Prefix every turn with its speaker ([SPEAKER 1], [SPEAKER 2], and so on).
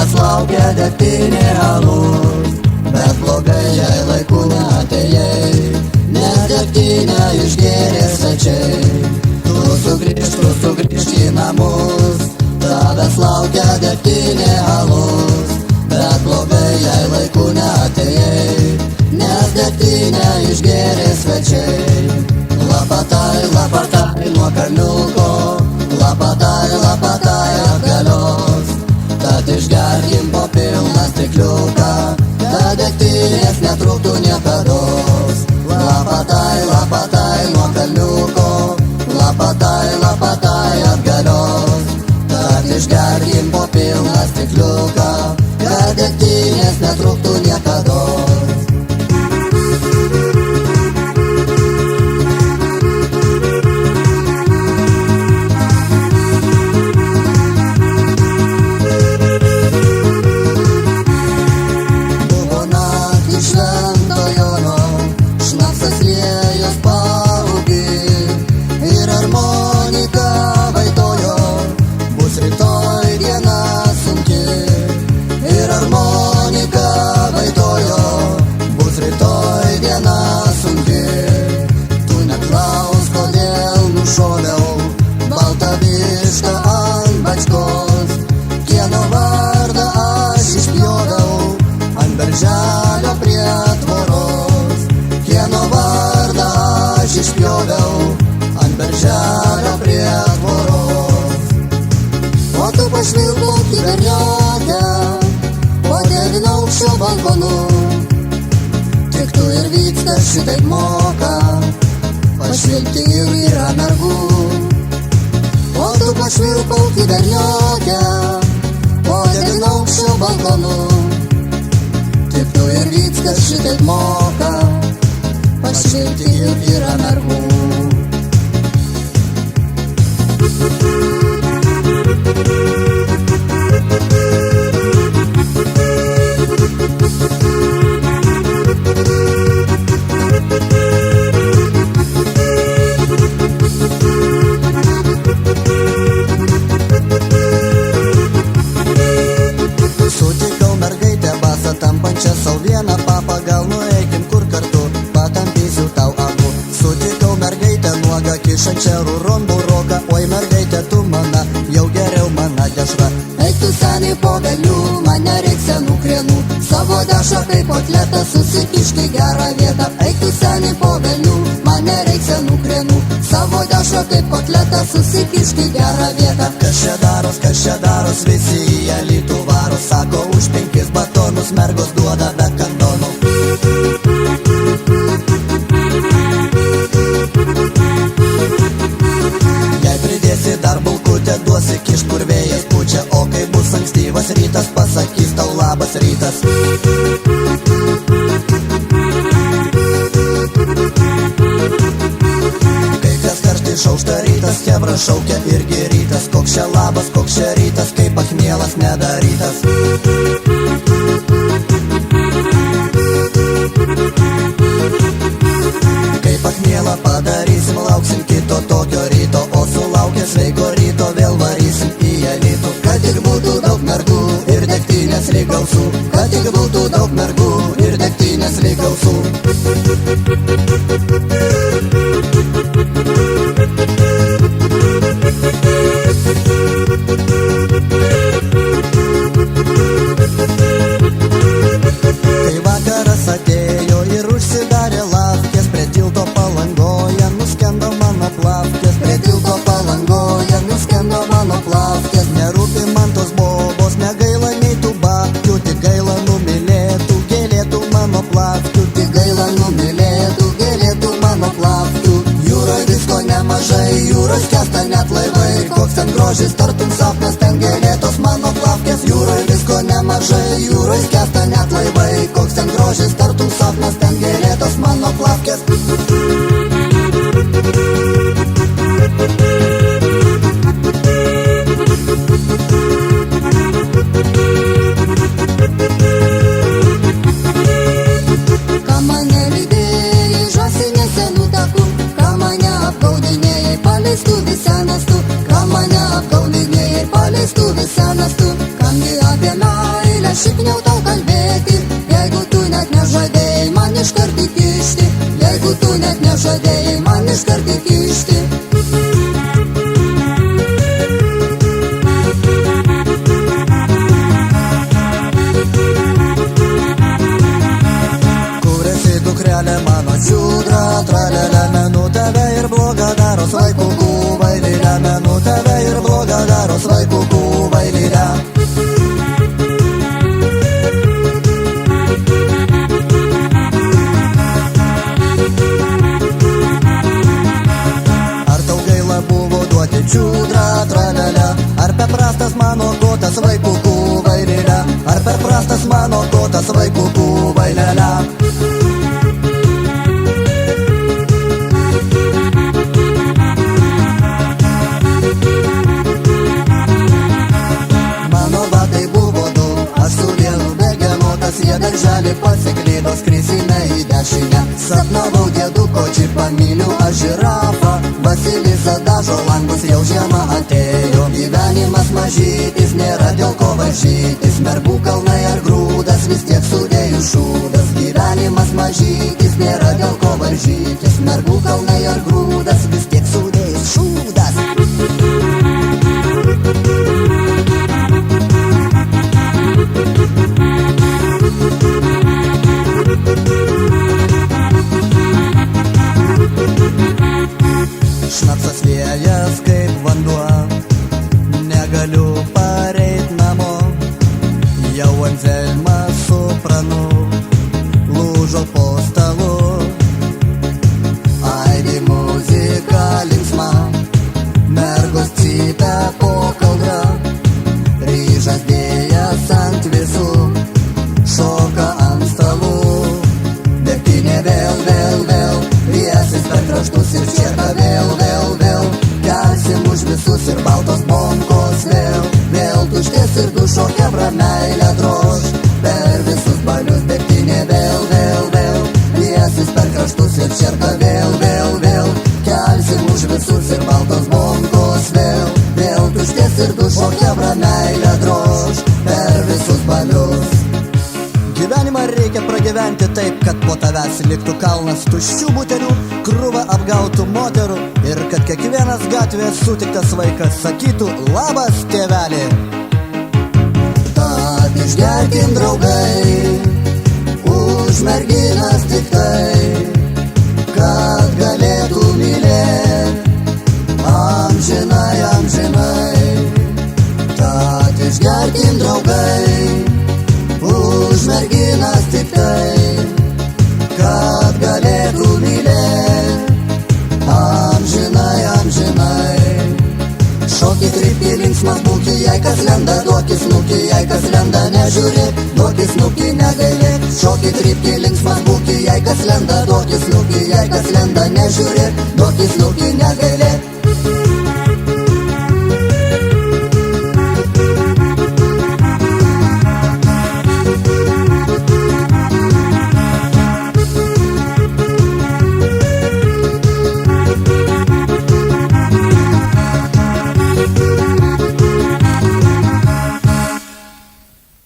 [SPEAKER 1] tavęs laukia degtinė alus. Bet blogai, jei laiku neatėjai, nes degtinę išgėrė svečiai. Tu sugrįžk į namus, tavęs laukia degtinė alus. Bet blogai, jei laiku neatėjai, nes degtinę išgėrė svečiai. Lapatai, lapatai nuo kalniuko, lapatai atgalios. Tad išgerkim po pilną stikliuką, kad degtinės netrūktų niekados. Lapatai nuo kalniuko, lapatai atgalios. Tad išgerkim po pilną stikliuką, kad degtinės netrūktų niekados. Berželio prie tvoros, kieno vardą aš išpjoviau ant berželio prie tvoros. O tu pašvilpok į berniukę po 9-aukščio balkonu. Tik tu ir vyksta šitaip moka pašvilpti ir yra mergų. O tu pašvilpok į berniukę po 9-aukščio balkonu. Tik tu ir vyckas šitaip moka pašvilpti ir yra mergų. Tampančią sau vieną papą, gal nueikim kur kartu, patampysiu tau abu. Sutikau mergaitę nuogą, kišančią rūron buroką. Oi mergaitė tu mana, jau geriau mana dešra. Eik tu seniai po velnių, man nereik senų krienų. Savo dešrą kaip kotletą susikišk į gerą vietą. Eik tu seniai po velnių, man nereik senų krienų. Savo dešrą kaip kotletą susikišk į gerą vietą. Kas čia daros, visi į Alytų varo. Sako, už 5 batonus mergos duoda be kandonų. Jei pridėsi dar bulkutę, duosi kiš kur vėjas pučia. O kai bus ankstyvas rytas, pasakys tau labas rytas. Kai kas karštai šaušta rytas, chebra šaukia irgi rytas. Koks čia labas, koks čia rytas, kaip pachmielas nedarytas. Kai pachmielą padarysim, lauksim kito tokio ryto. O sulaukę sveiko ryto vėl varysim į Alytų. Kad tik būtų daug mergų ir degtinės lyg gausų. Kad tik būtų daug mergų ir degtinės lyg gausų. Kai vakaras atėjo ir užsidarė lafkės, prie tilto Palangoje nuskendo mano plavkės. Prie tilto Palangoje nuskendo mano plavkės. Nerūpi man tos bobos, negaila nei tų babkių. Tik gaila numylėtų, gėlėtų mano plavkių. Tik gaila numylėtų, gėlėtų mano plavkių. Jūroj visko nemažai, jūroj skęsta net laivai. Koks ten grožis, tartum sapnas, ten gėlėtos mano plavkės. Jūroj visko nemažai, jūroj skęsta net laivai. Koks ten grožis, tartum sapnas, ten gėlėtos mano plavkės. Ką mane lydėjai žąsinėse nutakų, ką mane apgaudinėjai paleistuvis senas tu, ką mane apgaudinėjai paleistuvis senas tu, kamgi apie meilę. Lemenu tave ir bloga daro svaiku kūvailį. Lemenu tave ir bloga daro svaiku kūvailį. Čiūdra, tralelė, ar per prastas mano kotas vaikų kūvailėlė, ar per prastas mano kotas vaikų kūvailėlė. Mano batai buvo du, aš su vienu begenotas, jie darželį pasiklydo, skrisime į dešinę. Sapnavau dieduko džipą, myliu aš žirafą, Vasilisa dažo langus, jau žiema atėjo. Gyvenimas mažytis, nėra dėl ko varžytis, mergų kalnai ar grūdas, vis tiek sudėjus šūdas. Gyvenimas mažytis, nėra dėl ko varžytis, mergų kalnai ar grūdas, vis tiek sudėjus šūdas. Šnapsas vėjas kaip vanduo, negaliu pareit namo. Jau Anzelmas sopranu lūžo po stalu. Aidi muzika linksma, mergos cypia po kaldra. Ryžas dėjas ant visų, šoka ant stalų. Degtinė vėl, liesis per kraštus ir čierka vėl. Kelsim už visus ir baltos bonkos vėl tuštės ir dušo kebra meilę drož. Per visus balius degtinė vėl, liesis per kraštus ir čierka vėl. Kelsim už visus ir baltos bonkos vėl tuštės ir dušo kebra meilę drož. Per visus balius. Gyvenimą reikia pragyventi taip, kad po tavęs liktų kalnas tuščių butelių, krūva apgautų moterų ir kad kiekvienas gatvėje sutiktas vaikas sakytų labas tėvelį. Tad išgerkim draugai, už merginas tik tai, kad galėtų mylėt amžinai. Tad išgerkim draugai, už merginas tik tai, kad galėtų mylėt amžinai. Šokį kryptį linksmas būki, jei kas lenda, duokis snukį, jei kas lenda, nežiūrėk, duokis snukį, negailėk. Šokį kryptį linksmas būki, jei kas lenda, duokis snukį, jei kas lenda, nežiūrėk, duokis snukį, negailėk.